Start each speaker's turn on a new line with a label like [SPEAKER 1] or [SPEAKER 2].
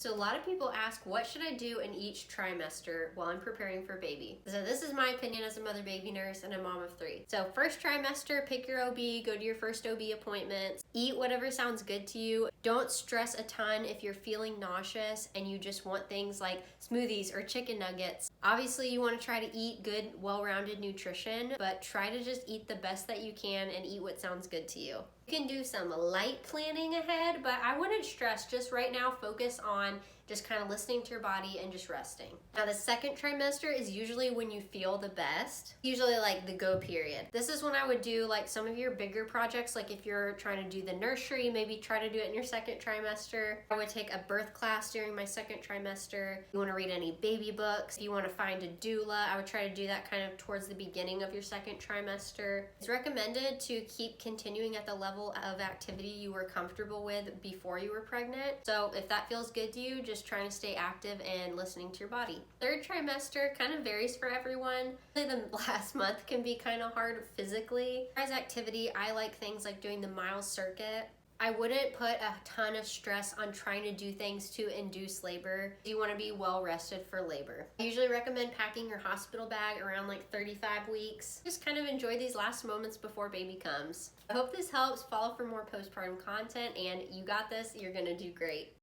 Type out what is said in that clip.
[SPEAKER 1] So a lot of people ask, what should I do in each trimester while I'm preparing for baby? So this is my opinion as a mother baby nurse and a mom of 3. So first trimester, pick your OB, go to your first OB appointments, eat whatever sounds good to you. Don't stress a ton if you're feeling nauseous and you just want things like smoothies or chicken nuggets. Obviously you want to try to eat good, well-rounded nutrition, but try to just eat the best that you can and eat what sounds good to you. You can do some light planning ahead, but I wouldn't stress. Just right now, focus on just kind of listening to your body and just resting. Now the second trimester is usually when you feel the best, usually like the go period. This is when I would do like some of your bigger projects, like if you're trying to do the nursery, maybe try to do it in your second trimester. I would take a birth class during my second trimester. You want to read any baby books, you want to find a doula, I would try to do that kind of towards the beginning of your second trimester. It's recommended to keep continuing at the level of activity you were comfortable with before you were pregnant. So if that feels good to you, just trying to stay active and listening to your body. Third trimester kind of varies for everyone. The last month can be kind of hard physically. As activity, I like things like doing the mile circuit. I wouldn't put a ton of stress on trying to do things to induce labor. You want to be well rested for labor. I usually recommend packing your hospital bag around like 35 weeks. Just kind of enjoy these last moments before baby comes. I hope this helps. Follow for more postpartum content, and you got this. You're gonna do great.